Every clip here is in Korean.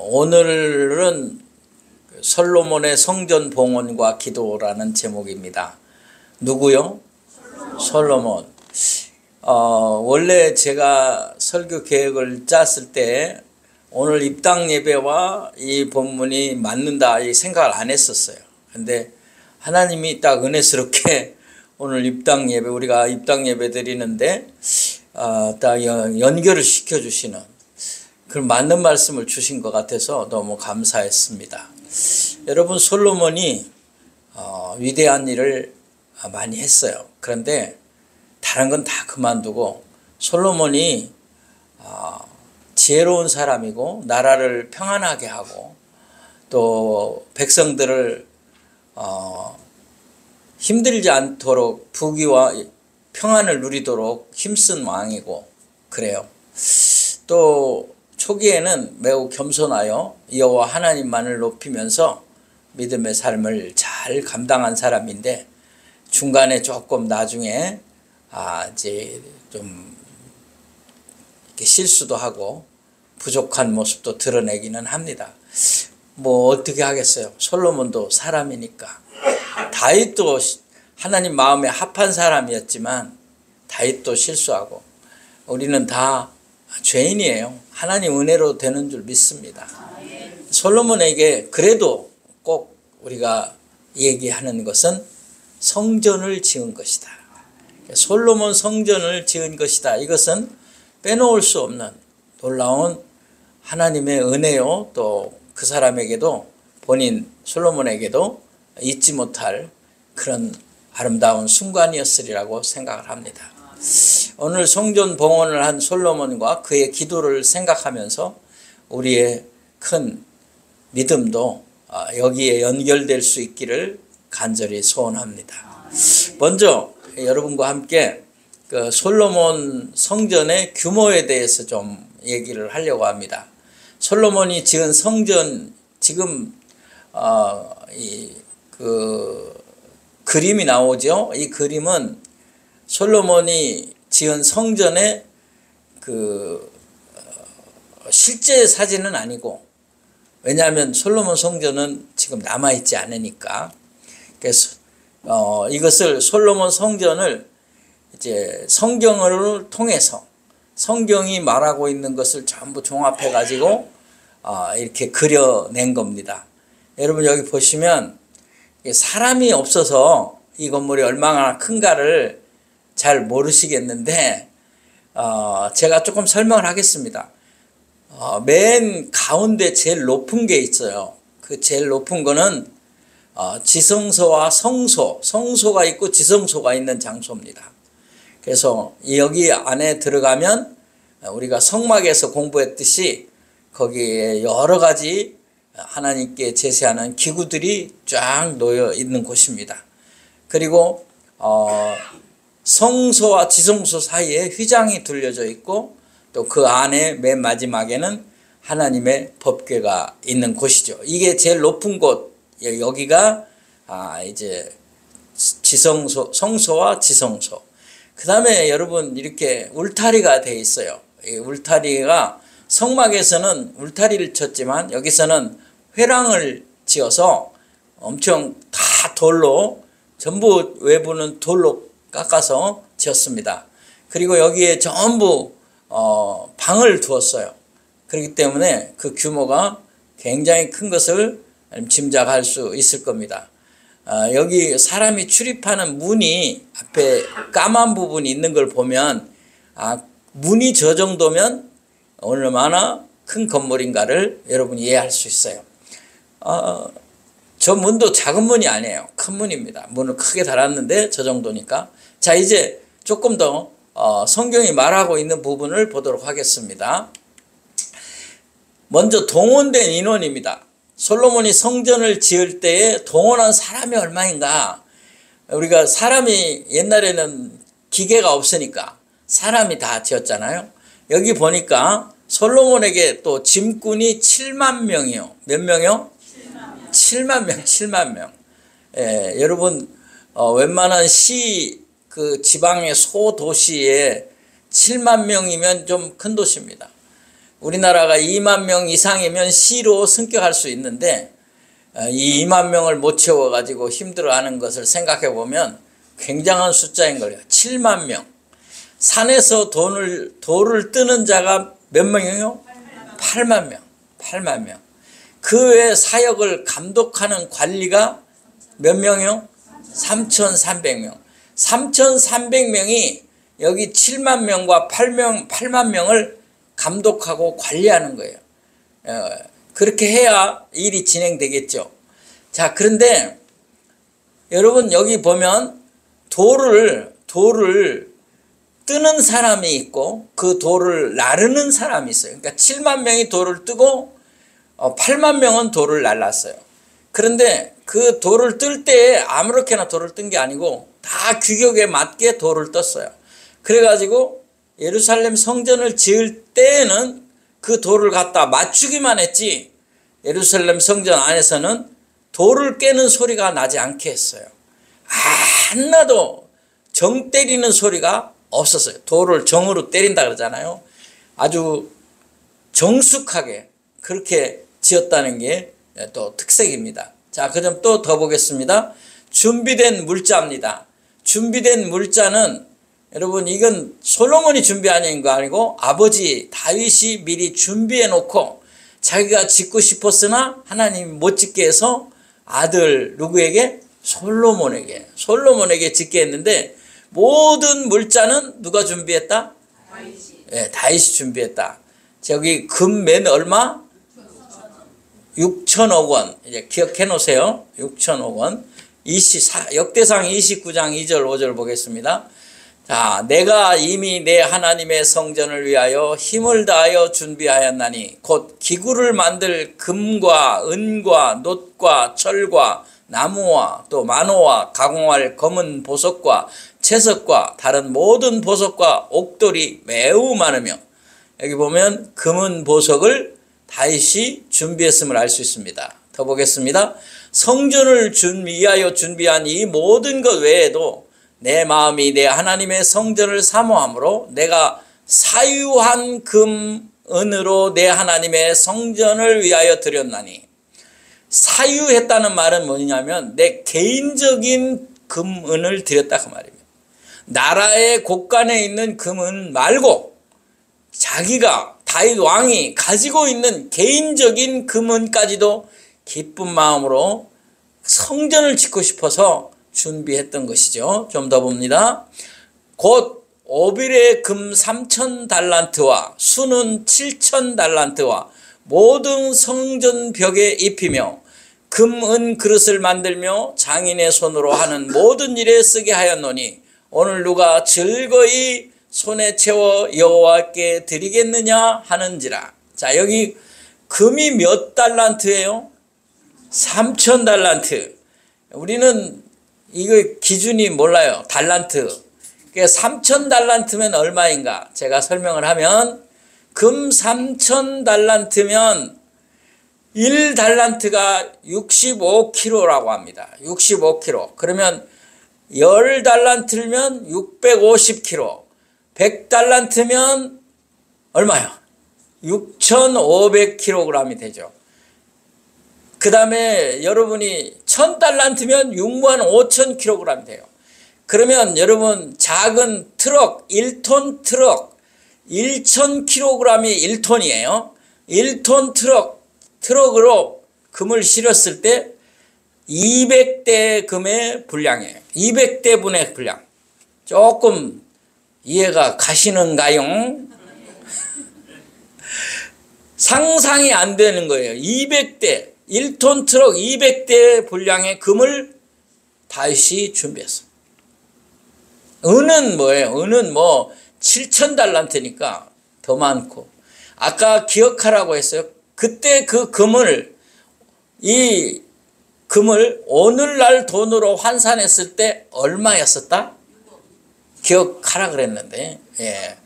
오늘은 솔로몬의 성전 봉헌과 기도라는 제목입니다. 누구요? 솔로몬. 원래 제가 설교 계획을 짰을 때 오늘 입당 예배와 이 본문이 맞는다 이 생각을 안 했었어요. 근데 하나님이 딱 은혜스럽게 오늘 입당 예배, 우리가 입당 예배 드리는데 딱 연결을 시켜주시는 그런 맞는 말씀을 주신 것 같아서 너무 감사했습니다. 여러분, 솔로몬이 위대한 일을 많이 했어요. 그런데 다른 건 다 그만두고 솔로몬이 지혜로운 사람이고 나라를 평안하게 하고 또 백성들을 힘들지 않도록 부귀와 평안을 누리도록 힘쓴 왕이고 그래요. 또 초기에는 매우 겸손하여 여호와 하나님만을 높이면서 믿음의 삶을 잘 감당한 사람인데 중간에 조금 나중에 이제 좀 이렇게 실수도 하고 부족한 모습도 드러내기는 합니다. 뭐 어떻게 하겠어요? 솔로몬도 사람이니까. 다윗도 하나님 마음에 합한 사람이었지만 다윗도 실수하고 우리는 다 죄인이에요. 하나님 은혜로 되는 줄 믿습니다. 솔로몬에게 그래도 꼭 우리가 얘기하는 것은 성전을 지은 것이다. 솔로몬 성전을 지은 것이다. 이것은 빼놓을 수 없는 놀라운 하나님의 은혜요. 또 그 사람에게도 본인 솔로몬에게도 잊지 못할 그런 아름다운 순간이었으리라고 생각을 합니다. 오늘 성전 봉헌을 한 솔로몬과 그의 기도를 생각하면서 우리의 큰 믿음도 여기에 연결될 수 있기를 간절히 소원합니다. 먼저 여러분과 함께 그 솔로몬 성전의 규모에 대해서 좀 얘기를 하려고 합니다. 솔로몬이 지은 성전, 지금 그림이 나오죠. 이 그림은 솔로몬이 지은 성전의 실제 사진은 아니고, 왜냐하면 솔로몬 성전은 지금 남아있지 않으니까. 그래서 이것을 솔로몬 성전을 이제 성경을 통해서 성경이 말하고 있는 것을 전부 종합해 가지고 이렇게 그려낸 겁니다. 여러분 여기 보시면 사람이 없어서 이 건물이 얼마나 큰가를 잘 모르시겠는데 제가 조금 설명을 하겠습니다. 맨 가운데 제일 높은 게 있어요. 그 제일 높은 거는 지성소와 성소가 있고 지성소가 있는 장소입니다. 그래서 여기 안에 들어가면 우리가 성막에서 공부했듯이 거기에 여러 가지 하나님께 제시하는 기구들이 쫙 놓여 있는 곳입니다. 그리고 성소와 지성소 사이에 휘장이 둘려져 있고 또 그 안에 맨 마지막에는 하나님의 법궤가 있는 곳이죠. 이게 제일 높은 곳, 여기가 이제 성소와 지성소. 그 다음에 여러분 이렇게 울타리가 돼 있어요. 이 울타리가 성막에서는 울타리를 쳤지만 여기서는 회랑을 지어서 엄청 다 돌로, 전부 외부는 돌로 깎아서 지었습니다. 그리고 여기에 전부 방을 두었어요. 그렇기 때문에 그 규모가 굉장히 큰 것을 짐작할 수 있을 겁니다. 여기 사람이 출입하는 문이 앞에 까만 부분이 있는 걸 보면 문이 저 정도면 얼마나 큰 건물인가를 여러분이 이해할 수 있어요. 저 문도 작은 문이 아니에요. 큰 문입니다. 문을 크게 달았는데 저 정도니까. 자, 이제 조금 더 성경이 말하고 있는 부분을 보도록 하겠습니다. 먼저 동원된 인원입니다. 솔로몬이 성전을 지을 때에 동원한 사람이 얼마인가? 우리가 사람이 옛날에는 기계가 없으니까 사람이 다 지었잖아요. 여기 보니까 솔로몬에게 또 짐꾼이 7만 명이요. 몇 명이요? 7만 명. 예, 여러분 웬만한 지방의 소도시에 7만 명이면 좀 큰 도시입니다. 우리나라가 2만 명 이상이면 시로 승격할 수 있는데 이 2만 명을 못 채워가지고 힘들어하는 것을 생각해 보면 굉장한 숫자인 거예요. 7만 명. 산에서 돌을 뜨는 자가 몇 명이요? 8만 명. 8만 명. 그 외 사역을 감독하는 관리가 몇 명이요? 3,300명. 3,300명이 여기 7만 명과 8만 명을 감독하고 관리하는 거예요. 그렇게 해야 일이 진행되겠죠. 자, 그런데 여러분 여기 보면 돌을 뜨는 사람이 있고 그 돌을 나르는 사람이 있어요. 그러니까 7만 명이 돌을 뜨고 8만 명은 돌을 날랐어요. 그런데 그 돌을 뜰 때 아무렇게나 돌을 뜬 게 아니고 다 규격에 맞게 돌을 떴어요. 그래가지고 예루살렘 성전을 지을 때에는 그 돌을 갖다 맞추기만 했지 예루살렘 성전 안에서는 돌을 깨는 소리가 나지 않게 했어요. 하나도 정 때리는 소리가 없었어요. 돌을 정으로 때린다 그러잖아요. 아주 정숙하게 그렇게 지었다는 게 또 특색입니다. 자, 그 점 또 더 보겠습니다. 준비된 물자입니다. 준비된 물자는 여러분 이건 솔로몬이 준비한 거 아니고 아버지 다윗이 미리 준비해 놓고 자기가 짓고 싶었으나 하나님이 못 짓게 해서 아들 누구에게? 솔로몬에게 짓게 했는데 모든 물자는 누가 준비했다? 다윗이. 다윗이 준비했다. 저기 금 맨 얼마? 6천억 원. 이제 기억해 놓으세요. 6천억 원. 역대상 29장 2절 5절 보겠습니다. 자, 내가 이미 내 하나님의 성전을 위하여 힘을 다하여 준비하였나니 곧 기구를 만들 금과 은과 놋과 철과 나무와 또 만호와 가공할 검은 보석과 채석과 다른 모든 보석과 옥돌이 매우 많으며 여기 보면 금은 보석을 다윗이 준비했음을 알 수 있습니다. 더 보겠습니다. 성전을 위하여 준비한 이 모든 것 외에도 내 마음이 내 하나님의 성전을 사모함으로 내가 사유한 금, 은으로 내 하나님의 성전을 위하여 드렸나니 사유했다는 말은 뭐냐면 내 개인적인 금, 은을 드렸다 그 말입니다. 나라의 곳간에 있는 금은 말고 자기가 다윗 왕이 가지고 있는 개인적인 금은까지도 기쁜 마음으로 성전을 짓고 싶어서 준비했던 것이죠. 좀 더 봅니다. 곧 오빌의 금 3,000달란트와 수는 7,000달란트와 모든 성전 벽에 입히며 금, 은 그릇을 만들며 장인의 손으로 하는 모든 일에 쓰게 하였노니 오늘 누가 즐거이 손에 채워 여호와께 드리겠느냐 하는지라. 자, 여기 금이 몇 달란트예요? 3,000달란트. 우리는 이거 기준이 몰라요. 달란트. 그러니까 3,000달란트면 얼마인가? 제가 설명을 하면 금 3,000달란트면 1달란트가 65kg라고 합니다. 65kg. 그러면 10달란트면 650kg. 100달란트면 얼마요? 6,500kg이 되죠. 그 다음에 여러분이 1,000달란트면 65,000kg이 돼요. 그러면 여러분 작은 트럭, 1톤 트럭, 1,000kg이 1톤이에요. 1톤 트럭으로 금을 실었을 때 200대 금의 분량이에요. 200대 분의 분량. 조금 이해가 가시는가요? 상상이 안 되는 거예요. 200대, 1톤 트럭 200대 분량의 금을 다윗이 준비했어. 은은 뭐예요? 은은 뭐 7,000달란트니까 더 많고. 아까 기억하라고 했어요. 그때 그 금을, 이 금을 오늘날 돈으로 환산했을 때 얼마였었다? 기억하라 그랬는데, 예.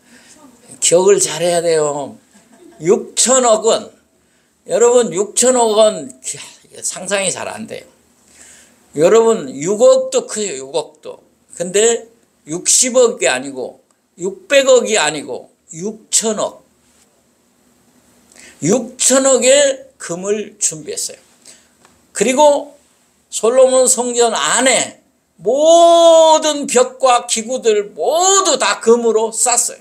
기억을 잘해야 돼요. 6천억 원. 여러분 6천억 원 상상이 잘 안 돼요. 여러분 6억도 크죠. 6억도. 근데 60억이 아니고 600억이 아니고 6천억. 6천억의 금을 준비했어요. 그리고 솔로몬 성전 안에 모든 벽과 기구들 모두 다 금으로 쌌어요.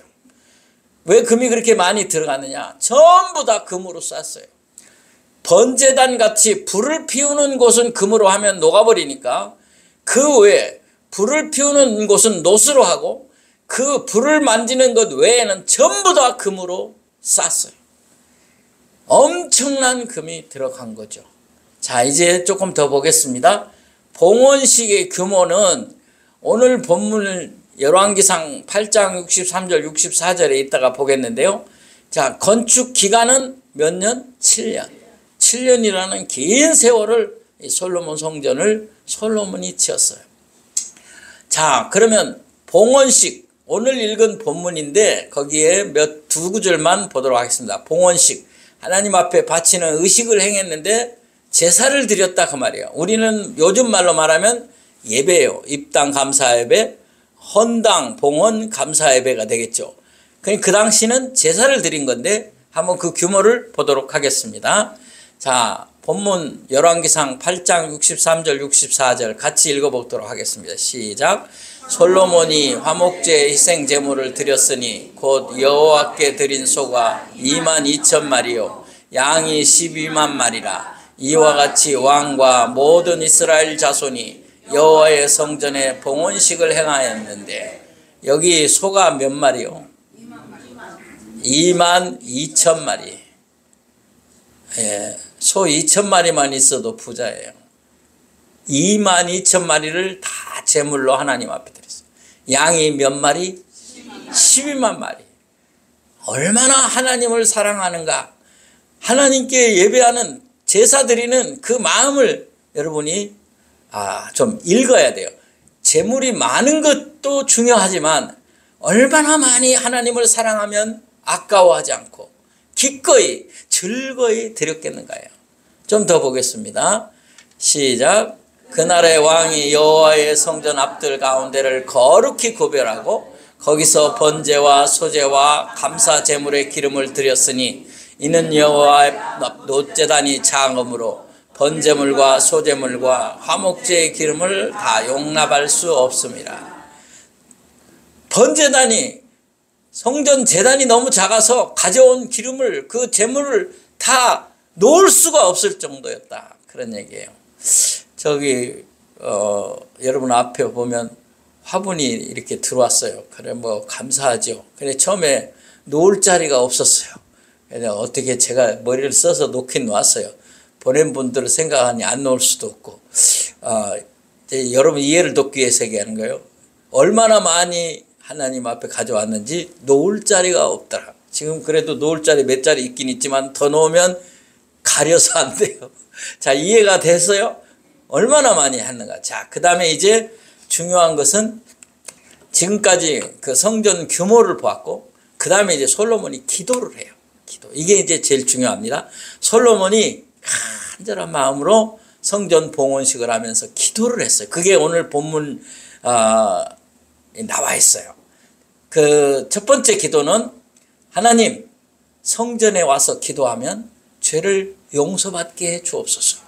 왜 금이 그렇게 많이 들어가느냐? 전부 다 금으로 쌌어요. 번제단 같이 불을 피우는 곳은 금으로 하면 녹아버리니까 그 외에 불을 피우는 곳은 노스로 하고 그 불을 만지는 것 외에는 전부 다 금으로 쌌어요. 엄청난 금이 들어간 거죠. 자, 이제 조금 더 보겠습니다. 봉헌식의 규모는 오늘 본문 열왕기상 8장 63절 64절에 있다가 보겠는데요. 자, 건축 기간은 몇 년? 7년. 7년이라는 긴 세월을 이 솔로몬 성전을 솔로몬이 지었어요. 자, 그러면 봉헌식, 오늘 읽은 본문인데 거기에 두 구절만 보도록 하겠습니다. 봉헌식, 하나님 앞에 바치는 의식을 행했는데 제사를 드렸다 그 말이에요. 우리는 요즘 말로 말하면 예배예요. 입당 감사 예배, 헌당, 봉헌, 감사 예배가 되겠죠. 그 당시는 제사를 드린 건데 한번 그 규모를 보도록 하겠습니다. 자, 본문 열왕기상 8장 63절 64절 같이 읽어보도록 하겠습니다. 시작. 솔로몬이 화목제 희생 제물을 드렸으니 곧 여호와께 드린 소가 22,000마리요 양이 12만 마리라. 이와 같이 왕과 모든 이스라엘 자손이 여호와의 성전에 봉헌식을 행하였는데 여기 소가 몇 마리요? 22,000마리. 예, 소 2,000마리만 있어도 부자예요. 22,000마리를 다 제물로 하나님 앞에 드렸어요. 양이 몇 마리? 12만 마리. 얼마나 하나님을 사랑하는가. 하나님께 예배하는 제사 드리는 그 마음을 여러분이 좀 읽어야 돼요. 재물이 많은 것도 중요하지만 얼마나 많이 하나님을 사랑하면 아까워하지 않고 기꺼이 즐거이 드렸겠는가요. 좀 더 보겠습니다. 시작. 그날의 왕이 여호와의 성전 앞들 가운데를 거룩히 구별하고 거기서 번제와 소제와 감사 제물의 기름을 드렸으니 이는 여호와의 놋제단이 장음으로 번제물과 소제물과 화목제의 기름을 다 용납할 수 없습니다. 번제단이 성전 제단이 너무 작아서 가져온 기름을 그 제물을 다 놓을 수가 없을 정도였다. 그런 얘기예요. 저기 여러분 앞에 보면 화분이 이렇게 들어왔어요. 그래 뭐 감사하죠. 그래 처음에 놓을 자리가 없었어요. 그래서 어떻게 제가 머리를 써서 놓긴 놨어요. 보낸 분들을 생각하니 안 놓을 수도 없고 여러분 이해를 돕기 위해서 얘기하는 거예요. 얼마나 많이 하나님 앞에 가져왔는지 놓을 자리가 없더라. 지금 그래도 놓을 자리 몇 자리 있긴 있지만 더 놓으면 가려서 안 돼요. 자, 이해가 됐어요? 얼마나 많이 했는가. 자, 그 다음에 이제 중요한 것은 지금까지 그 성전 규모를 보았고 그 다음에 이제 솔로몬이 기도를 해요. 기도. 이게 이제 제일 중요합니다. 솔로몬이 간절한 마음으로 성전 봉헌식을 하면서 기도를 했어요. 그게 오늘 본문 나와 있어요. 그 첫 번째 기도는 하나님 성전에 와서 기도하면 죄를 용서받게 해 주옵소서.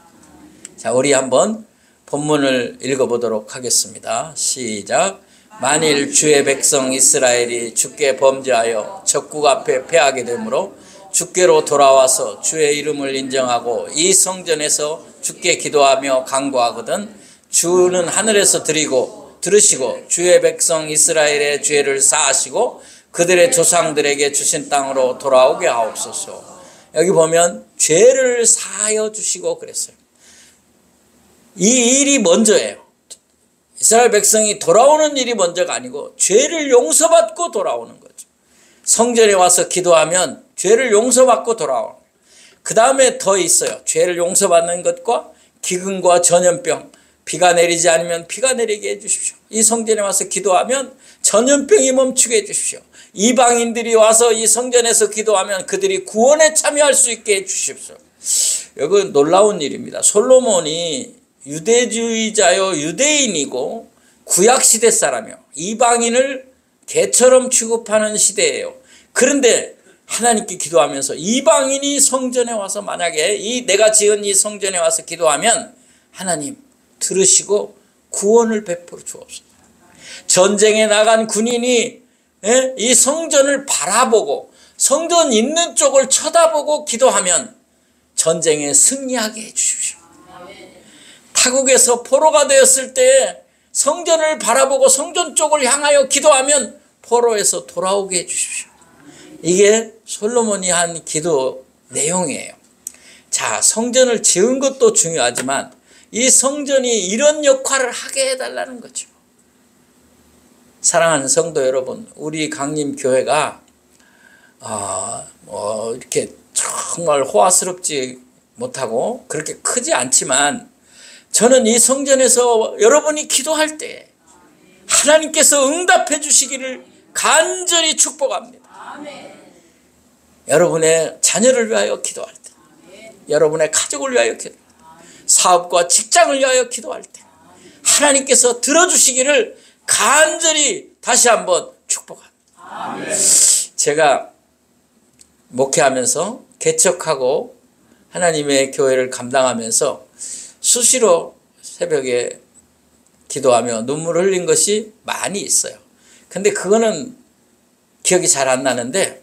자, 우리 한번 본문을 읽어보도록 하겠습니다. 시작. 만일 주의 백성 이스라엘이 주께 범죄하여 적국 앞에 패하게 되므로 주께로 돌아와서 주의 이름을 인정하고 이 성전에서 주께 기도하며 간구하거든 주는 하늘에서 들으시고 주의 백성 이스라엘의 죄를 사하시고 그들의 조상들에게 주신 땅으로 돌아오게 하옵소서. 여기 보면 죄를 사하여 주시고 그랬어요. 이 일이 먼저예요. 이스라엘 백성이 돌아오는 일이 먼저가 아니고 죄를 용서받고 돌아오는 거죠. 성전에 와서 기도하면 죄를 용서받고 돌아오는 거예요. 그 다음에 더 있어요. 죄를 용서받는 것과 기근과 전염병, 비가 내리지 않으면 비가 내리게 해주십시오. 이 성전에 와서 기도하면 전염병이 멈추게 해주십시오. 이방인들이 와서 이 성전에서 기도하면 그들이 구원에 참여할 수 있게 해주십시오. 이건 놀라운 일입니다. 솔로몬이 유대주의자요 유대인이고 구약시대 사람이요 이방인을 개처럼 취급하는 시대예요. 그런데 하나님께 기도하면서 이방인이 성전에 와서 만약에 이 내가 지은 이 성전에 와서 기도하면 하나님 들으시고 구원을 베풀어 주옵소서. 전쟁에 나간 군인이 이 성전을 바라보고 성전 있는 쪽을 쳐다보고 기도하면 전쟁에 승리하게 해주십시오. 타국에서 포로가 되었을 때 성전을 바라보고 성전 쪽을 향하여 기도하면 포로에서 돌아오게 해주십시오. 이게 솔로몬이 한 기도 내용이에요. 자, 성전을 지은 것도 중요하지만 이 성전이 이런 역할을 하게 해달라는 거죠. 사랑하는 성도 여러분, 우리 강림교회가 이렇게 정말 호화스럽지 못하고 그렇게 크지 않지만 저는 이 성전에서 여러분이 기도할 때 하나님께서 응답해 주시기를 간절히 축복합니다. 여러분의 자녀를 위하여 기도할 때, 여러분의 가족을 위하여 기도할 때, 사업과 직장을 위하여 기도할 때 하나님께서 들어주시기를 간절히 다시 한번 축복합니다. 제가 목회하면서 개척하고 하나님의 교회를 감당하면서 수시로 새벽에 기도하며 눈물을 흘린 것이 많이 있어요. 근데 그거는 기억이 잘 안 나는데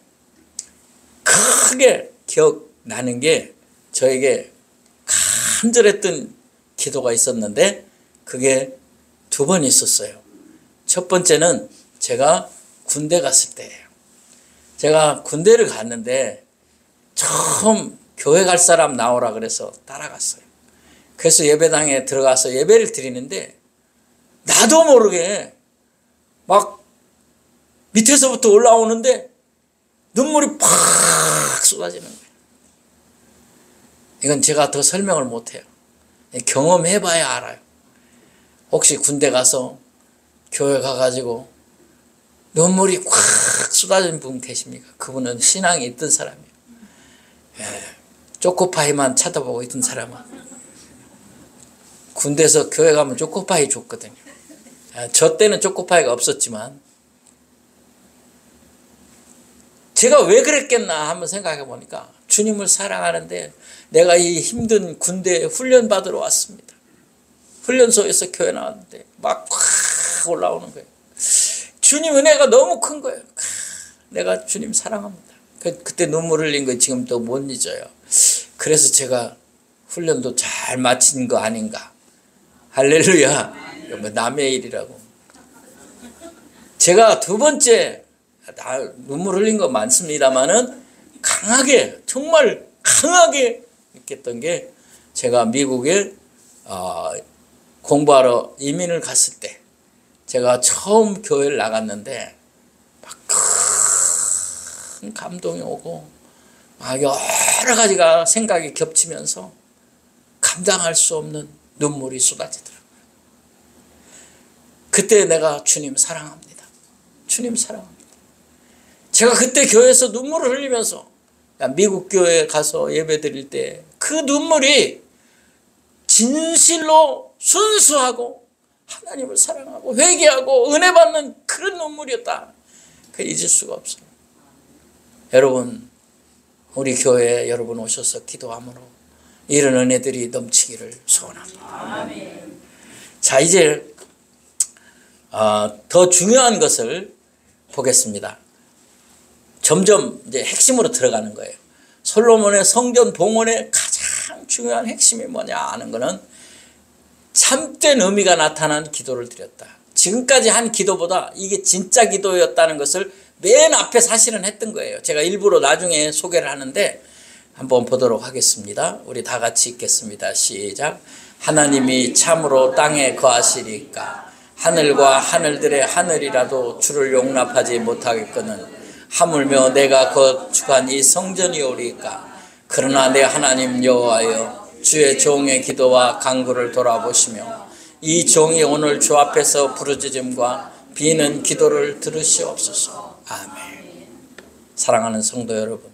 크게 기억나는 게 저에게 간절했던 기도가 있었는데 그게 2번 있었어요. 첫 번째는 제가 군대 갔을 때예요. 제가 군대를 갔는데 처음 교회 갈 사람 나오라 그래서 따라갔어요. 그래서 예배당에 들어가서 예배를 드리는데 나도 모르게 막 밑에서부터 올라오는데 눈물이 팍 쏟아지는 거예요. 이건 제가 더 설명을 못해요. 경험해봐야 알아요. 혹시 군대 가서 교회 가가지고 눈물이 꽉 쏟아진 분 계십니까? 그분은 신앙이 있던 사람이에요. 초코파이만 쳐다보고 있던 사람은 군대에서 교회 가면 초코파이 줬거든요. 저 때는 초코파이가 없었지만 제가 왜 그랬겠나 한번 생각해 보니까 주님을 사랑하는데 내가 이 힘든 군대에 훈련 받으러 왔습니다. 훈련소에서 교회 나왔는데 막 확 올라오는 거예요. 주님 은혜가 너무 큰 거예요. 내가 주님 사랑합니다. 그때 눈물 흘린 거 지금도 못 잊어요. 그래서 제가 훈련도 잘 마친 거 아닌가. 할렐루야. 남의 일이라고. 제가 2번째 눈물 흘린 거 많습니다만은 강하게 정말 강하게 느꼈던 게 제가 미국에 공부하러 이민을 갔을 때 제가 처음 교회를 나갔는데 막 큰 감동이 오고 막 여러 가지가 생각이 겹치면서 감당할 수 없는 눈물이 쏟아지더라고요. 그때 내가 주님 사랑합니다. 주님 사랑합니다. 제가 그때 교회에서 눈물을 흘리면서 미국 교회에 가서 예배 드릴 때 그 눈물이 진실로 순수하고 하나님을 사랑하고 회개하고 은혜 받는 그런 눈물이었다. 그 잊을 수가 없어요. 여러분, 우리 교회에 여러분 오셔서 기도함으로 이런 은혜들이 넘치기를 소원합니다. 자, 이제 더 중요한 것을 보겠습니다. 점점 이제 핵심으로 들어가는 거예요. 솔로몬의 성전 봉헌의 가장 중요한 핵심이 뭐냐 하는 거는 참된 의미가 나타난 기도를 드렸다. 지금까지 한 기도보다 이게 진짜 기도였다는 것을 맨 앞에 사실은 했던 거예요. 제가 일부러 나중에 소개를 하는데 한번 보도록 하겠습니다. 우리 다 같이 읽겠습니다. 시작. 하나님이 참으로 땅에 거하시리까 하늘과 하늘들의 하늘이라도 주를 용납하지 못하겠거늘 하물며 내가 거축한 이 성전이오리까. 그러나 내 하나님 여호와여 주의 종의 기도와 간구를 돌아보시며 이 종이 오늘 주 앞에서 부르짖음과 비는 기도를 들으시옵소서. 아멘. 사랑하는 성도 여러분,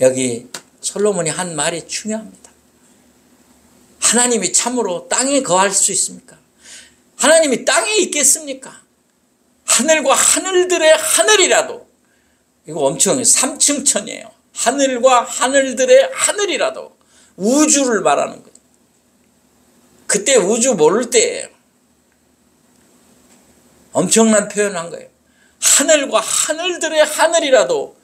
여기 솔로몬이 한 말이 중요합니다. 하나님이 참으로 땅에 거할 수 있습니까? 하나님이 땅에 있겠습니까? 하늘과 하늘들의 하늘이라도 이거 엄청 3층천이에요. 하늘과 하늘들의 하늘이라도 우주를 말하는 거예요. 그때 우주 모를 때예요. 엄청난 표현한 거예요. 하늘과 하늘들의 하늘이라도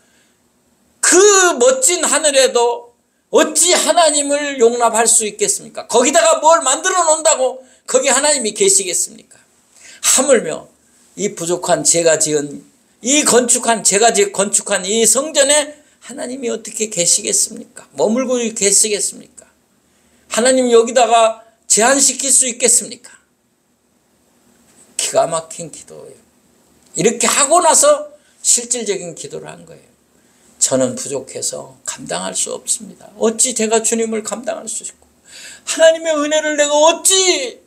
그 멋진 하늘에도 어찌 하나님을 용납할 수 있겠습니까? 거기다가 뭘 만들어 놓는다고 거기 하나님이 계시겠습니까? 하물며 이 부족한 제가 지은 이 건축한 제가 건축한 이 성전에 하나님이 어떻게 계시겠습니까? 머물고 계시겠습니까? 하나님 여기다가 제한시킬 수 있겠습니까? 기가 막힌 기도예요. 이렇게 하고 나서 실질적인 기도를 한 거예요. 저는 부족해서 감당할 수 없습니다. 어찌 제가 주님을 감당할 수 있고 하나님의 은혜를 내가 어찌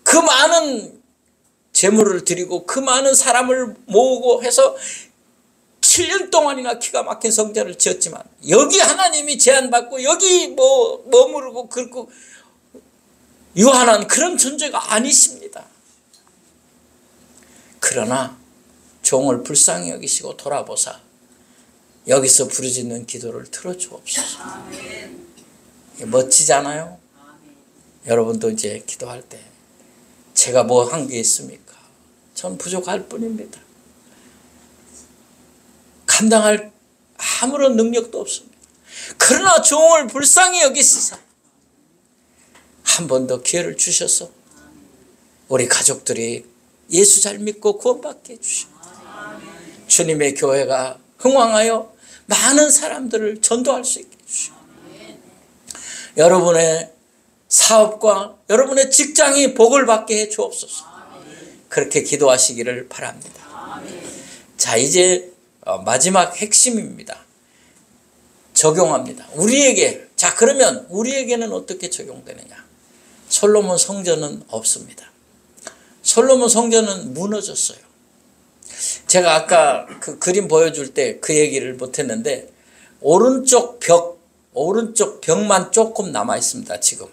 그 많은 재물을 드리고 그 많은 사람을 모으고 해서 7년 동안이나 기가 막힌 성전을 지었지만 여기 하나님이 제한받고 여기 머무르고 그렇고 유한한 그런 존재가 아니십니다. 그러나 종을 불쌍히 여기시고 돌아보사 여기서 부르짖는 기도를 들어주옵소서. 멋지잖아요. 여러분도 이제 기도할 때 제가 뭐 한 게 있습니까? 전 부족할 뿐입니다. 감당할 아무런 능력도 없습니다. 그러나 종을 불쌍히 여기시사 한 번 더 기회를 주셔서 우리 가족들이 예수 잘 믿고 구원받게 해주시고 주님의 교회가 흥왕하여 많은 사람들을 전도할 수 있게 해주시고 여러분의 사업과 여러분의 직장이 복을 받게 해 주옵소서. 그렇게 기도하시기를 바랍니다. 자, 이제 마지막 핵심입니다. 적용합니다. 우리에게, 자, 그러면 우리에게는 어떻게 적용되느냐? 솔로몬 성전은 없습니다. 솔로몬 성전은 무너졌어요. 제가 아까 그 그림 보여줄 때 그 얘기를 못했는데 오른쪽 벽만 조금 남아 있습니다. 지금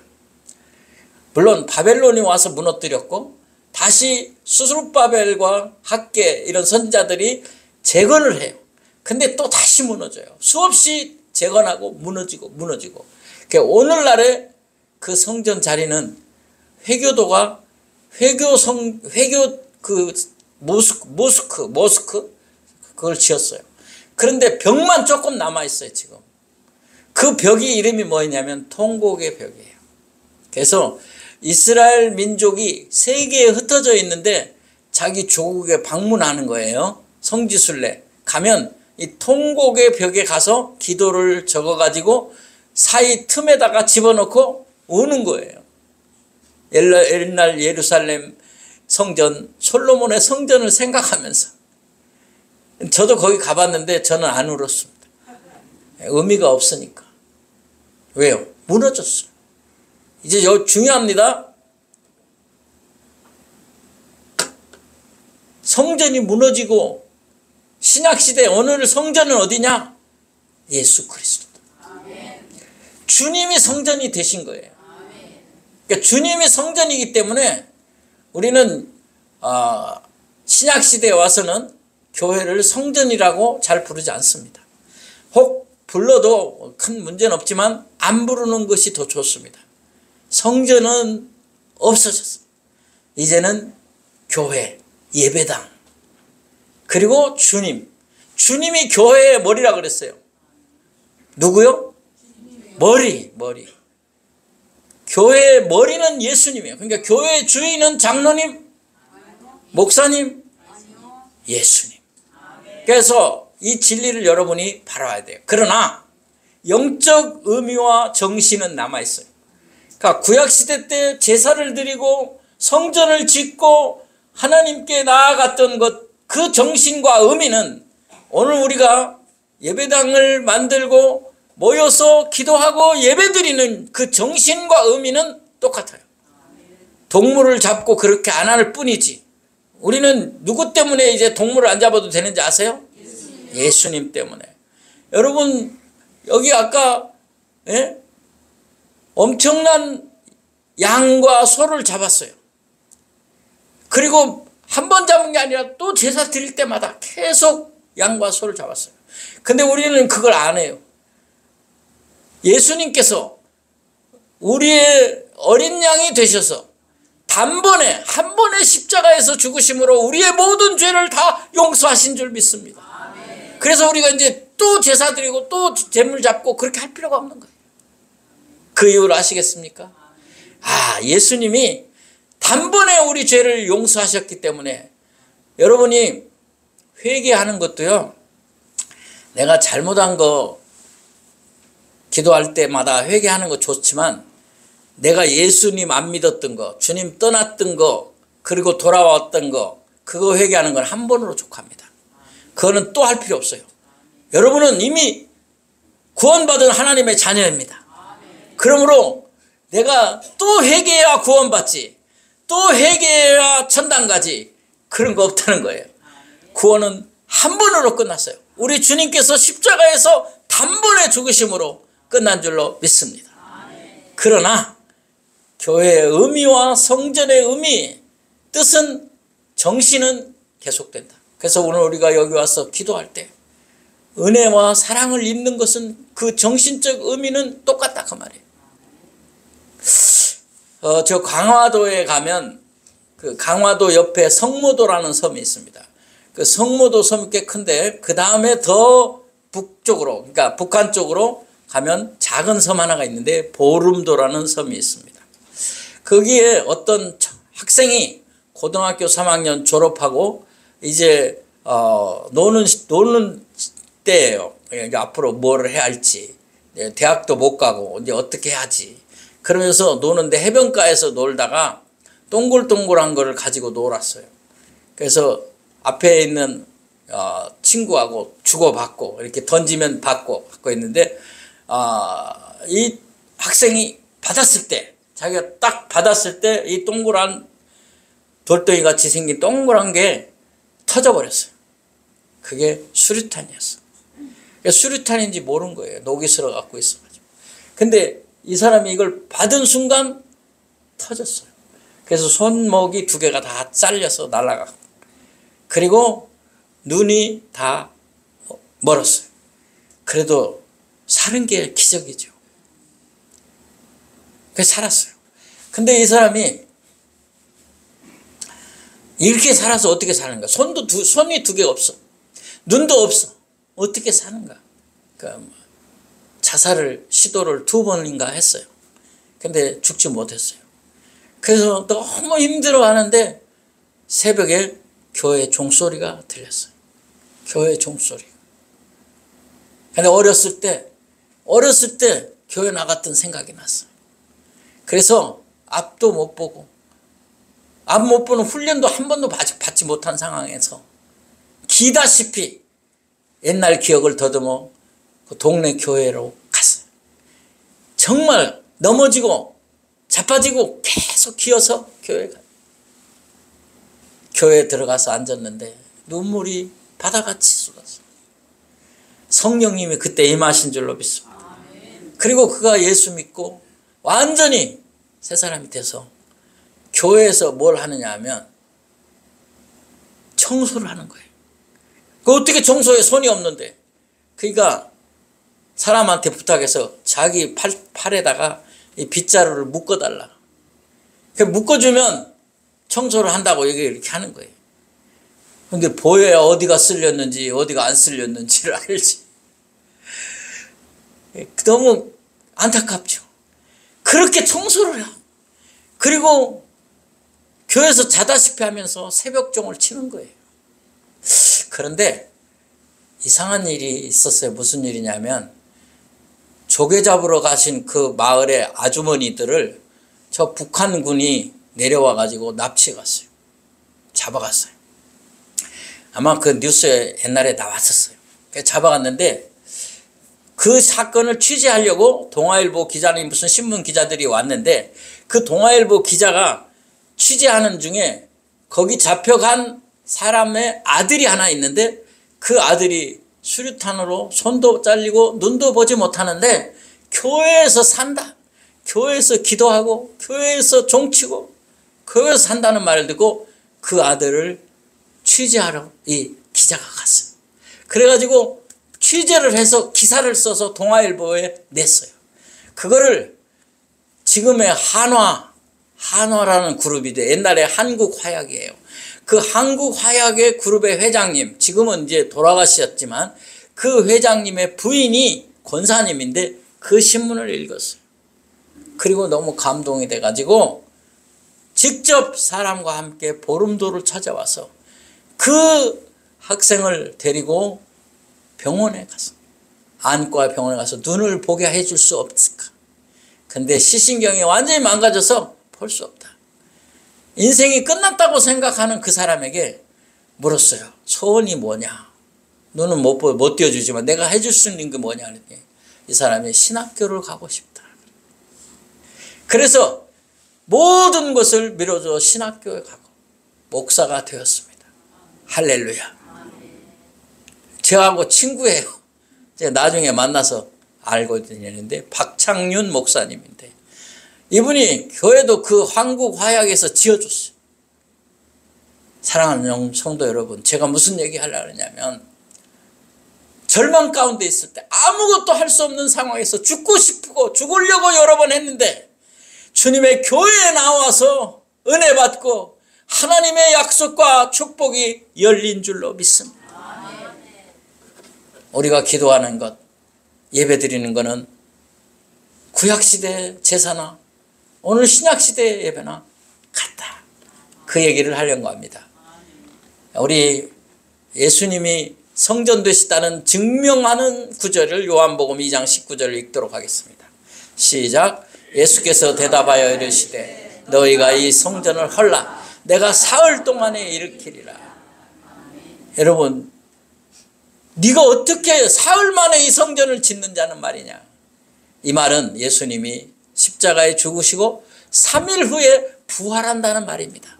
물론 바벨론이 와서 무너뜨렸고 다시 수르바벨과 학개 이런 선지자들이 재건을 해요. 근데 또 다시 무너져요. 수없이 재건하고 무너지고 그러니까 오늘날의 그 성전 자리는 회교도가 모스크 그걸 지었어요. 그런데 벽만 조금 남아 있어요. 지금 그 벽이 이름이 뭐냐면 통곡의 벽이에요. 그래서 이스라엘 민족이 세계에 흩어져 있는데 자기 조국에 방문하는 거예요. 성지순례 가면 이 통곡의 벽에 가서 기도를 적어가지고 사이 틈에다가 집어넣고 우는 거예요. 옛날 예루살렘 성전, 솔로몬의 성전을 생각하면서. 저도 거기 가봤는데 저는 안 울었습니다. 의미가 없으니까. 왜요? 무너졌어요. 이제 중요합니다. 성전이 무너지고 신약시대 오늘 성전은 어디냐? 예수 그리스도. 주님이 성전이 되신 거예요. 그러니까 주님이 성전이기 때문에 우리는 신약시대에 와서는 교회를 성전이라고 잘 부르지 않습니다. 혹 불러도 큰 문제는 없지만 안 부르는 것이 더 좋습니다. 성전은 없어졌어요. 이제는 교회, 예배당, 그리고 주님이 교회의 머리라 그랬어요. 누구요? 머리. 교회의 머리는 예수님이에요. 그러니까 교회의 주인은 장로님, 목사님, 예수님. 그래서 이 진리를 여러분이 바라봐야 돼요. 그러나 영적 의미와 정신은 남아있어요. 그러니까 구약시대 때 제사를 드리고 성전을 짓고 하나님께 나아갔던 것, 그 정신과 의미는 오늘 우리가 예배당을 만들고 모여서 기도하고 예배드리는 그 정신과 의미는 똑같아요. 동물을 잡고 그렇게 안 할 뿐이지. 우리는 누구 때문에 이제 동물을 안 잡아도 되는지 아세요? 예수님 때문에. 여러분 여기 아까 엄청난 양과 소를 잡았어요. 그리고 한 번 잡은 게 아니라 또 제사 드릴 때마다 계속 양과 소를 잡았어요. 근데 우리는 그걸 안 해요. 예수님께서 우리의 어린 양이 되셔서 단번에 한 번의 십자가에서 죽으심으로 우리의 모든 죄를 다 용서하신 줄 믿습니다. 그래서 우리가 이제 또 제사 드리고 또 제물 잡고 그렇게 할 필요가 없는 거예요. 그 이유를 아시겠습니까? 예수님이 단번에 우리 죄를 용서하셨기 때문에 여러분이 회개하는 것도요, 내가 잘못한 거 기도할 때마다 회개하는 거 좋지만 내가 예수님 안 믿었던 거, 주님 떠났던 거, 그리고 돌아왔던 거, 그거 회개하는 건 한 번으로 족합니다. 그거는 또 할 필요 없어요. 여러분은 이미 구원받은 하나님의 자녀입니다. 그러므로 내가 또 회개해야 구원받지, 또 회개해야 천당 가지, 그런 거 없다는 거예요. 구원은 한 번으로 끝났어요. 우리 주님께서 십자가에서 단번에 죽으심으로 끝난 줄로 믿습니다. 그러나 교회의 의미와 성전의 의미, 뜻은, 정신은 계속된다. 그래서 오늘 우리가 여기 와서 기도할 때 은혜와 사랑을 입는 것은 그 정신적 의미는 똑같다 그 말이에요. 저 강화도에 가면 그 강화도 옆에 성모도라는 섬이 있습니다. 그 성모도 섬이 꽤 큰데 그 다음에 더 북쪽으로, 그러니까 북한 쪽으로 가면 작은 섬 하나가 있는데 보름도라는 섬이 있습니다. 거기에 어떤 학생이 고등학교 3학년 졸업하고 이제 노는 때예요. 그러니까 앞으로 뭘 해야 할지, 대학도 못 가고 이제 어떻게 해야지, 그러면서 노는데 해변가에서 놀다가 동글동글한 거를 가지고 놀았어요. 그래서 앞에 있는 친구하고 주고받고 이렇게 던지면 받고 있는데 이 학생이 받았을 때, 자기가 딱 받았을 때 이 동그란 돌덩이 같이 생긴 동그란 게 터져버렸어요. 그게 수류탄이었어. 수류탄인지 모르는 거예요. 녹이 슬어 갖고 있어가지고. 근데 이 사람이 이걸 받은 순간 터졌어요. 그래서 손목이 2개가 다 잘려서 날아가고, 그리고 눈이 다 멀었어요. 그래도 사는 게 기적이죠. 그래서 살았어요. 근데 이 사람이 이렇게 살아서 어떻게 사는가? 손이 2개가 없어. 눈도 없어. 어떻게 사는가? 그러니까 자살을 시도를 2번인가 했어요. 근데 죽지 못했어요. 그래서 너무 힘들어하는데 새벽에 교회 종소리가 들렸어요. 교회 종소리. 근데 어렸을 때 교회 나갔던 생각이 났어요. 그래서 앞도 못 보고, 앞 못 보는 훈련도 한 번도 받지 못한 상황에서 기다시피 옛날 기억을 더듬어 그 동네 교회로 갔어요. 정말 넘어지고 자빠지고 계속 기어서 교회에 들어가서 앉았는데 눈물이 바다같이 쏟았어요. 성령님이 그때 임하신 줄로 믿습니다. 그리고 그가 예수 믿고 완전히 새 사람이 돼서 교회에서 뭘 하느냐 하면 청소를 하는 거예요. 그 어떻게 청소해? 손이 없는데. 그러니까 사람한테 부탁해서 자기 팔에다가 이 빗자루를 묶어달라. 묶어주면 청소를 한다고 이렇게 하는 거예요. 근데 보여야 어디가 쓸렸는지 어디가 안 쓸렸는지를 알지. 너무 안타깝죠. 그렇게 청소를 해요. 그리고 교회에서 자다시피 하면서 새벽종을 치는 거예요. 그런데 이상한 일이 있었어요. 무슨 일이냐면 조개 잡으러 가신 그 마을의 아주머니들을 저 북한군이 내려와 가지고 납치해 갔어요. 잡아갔어요. 아마 그 뉴스에 옛날에 나왔었어요. 잡아갔는데 그 사건을 취재하려고 동아일보 기자님, 무슨 신문 기자들이 왔는데 그 동아일보 기자가 취재하는 중에 거기 잡혀간 사람의 아들이 하나 있는데 그 아들이 수류탄으로 손도 잘리고 눈도 보지 못하는데 교회에서 산다, 교회에서 기도하고 교회에서 종치고 교회에서 산다는 말을 듣고 그 아들을 취재하러 이 기자가 갔어요. 그래가지고 취재를 해서 기사를 써서 동아일보에 냈어요. 그거를 지금의 한화라는 그룹이 돼. 옛날에 한국화약이에요. 그 한국화약의 그룹의 회장님, 지금은 이제 돌아가셨지만 그 회장님의 부인이 권사님인데 그 신문을 읽었어요. 그리고 너무 감동이 돼가지고 직접 사람과 함께 보름도를 찾아와서 그 학생을 데리고 병원에 갔어. 안과 병원에 가서 눈을 보게 해줄 수 없을까? 근데 시신경이 완전히 망가져서 볼 수 없다. 인생이 끝났다고 생각하는 그 사람에게 물었어요. 소원이 뭐냐? 너는 못 띄워주지만 내가 해줄 수 있는 게 뭐냐? 그랬더니 이 사람이 신학교를 가고 싶다. 그래서 모든 것을 미뤄줘 신학교에 가고 목사가 되었습니다. 할렐루야. 저하고 친구예요. 제가 나중에 만나서 알고 지내는데 박창윤 목사님인데 이분이 교회도 그 한국화약에서 지어줬어요. 사랑하는 성도 여러분, 제가 무슨 얘기 하려고 하냐면 절망 가운데 있을 때 아무것도 할 수 없는 상황에서 죽고 싶고 죽으려고 여러 번 했는데 주님의 교회에 나와서 은혜 받고 하나님의 약속과 축복이 열린 줄로 믿습니다. 우리가 기도하는 것, 예배 드리는 것은 구약시대 제사나 오늘 신약시대 예배나 같다. 그 얘기를 하려고 합니다. 우리 예수님이 성전 되시다는 증명하는 구절을 요한복음 2장 19절을 읽도록 하겠습니다. 시작. 예수께서 대답하여 이르시되 너희가 이 성전을 헐라 내가 사흘 동안에 일으키리라. 여러분, 네가 어떻게 사흘 만에 이 성전을 짓는 자는 말이냐. 이 말은 예수님이 십자가에 죽으시고 3일 후에 부활한다는 말입니다.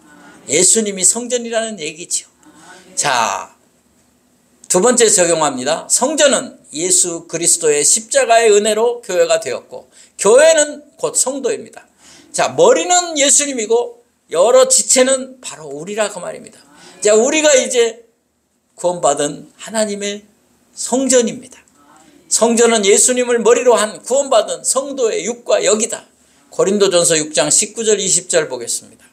예수님이 성전이라는 얘기죠. 자, 두 번째 적용합니다. 성전은 예수 그리스도의 십자가의 은혜로 교회가 되었고 교회는 곧 성도입니다. 자, 머리는 예수님이고 여러 지체는 바로 우리라 그 말입니다. 자, 우리가 이제 구원받은 하나님의 성전입니다. 성전은 예수님을 머리로 한 구원받은 성도의 육과 역이다. 고린도전서 6장 19절 20절 보겠습니다.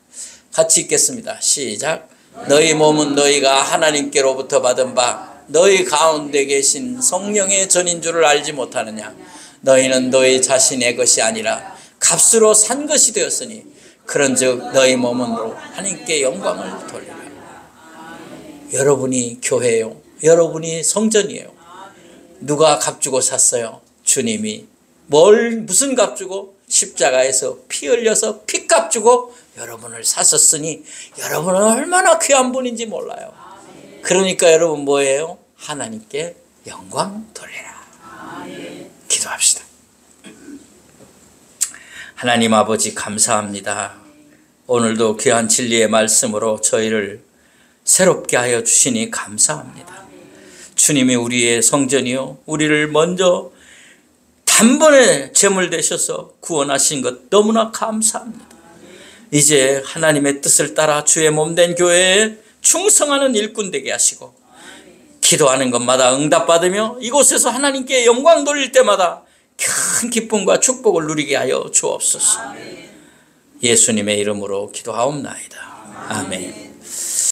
같이 읽겠습니다. 시작. 너희 몸은 너희가 하나님께로부터 받은 바 너희 가운데 계신 성령의 전인 줄을 알지 못하느냐. 너희는 너희 자신의 것이 아니라 값으로 산 것이 되었으니 그런즉 너희 몸으로 하나님께 영광을 돌리라. 여러분이 교회예요. 여러분이 성전이에요. 누가 값주고 샀어요? 주님이. 무슨 값주고? 십자가에서 피 흘려서 피값 주고 여러분을 사셨으니 여러분은 얼마나 귀한 분인지 몰라요. 그러니까 여러분 뭐예요? 하나님께 영광 돌리라. 기도합시다. 하나님 아버지 감사합니다. 오늘도 귀한 진리의 말씀으로 저희를 새롭게 하여 주시니 감사합니다. 주님이 우리의 성전이요 우리를 먼저 단번에 제물 되셔서 구원하신 것 너무나 감사합니다. 이제 하나님의 뜻을 따라 주의 몸된 교회에 충성하는 일꾼 되게 하시고 기도하는 것마다 응답받으며 이곳에서 하나님께 영광 돌릴 때마다 큰 기쁨과 축복을 누리게 하여 주옵소서. 예수님의 이름으로 기도하옵나이다. 아멘.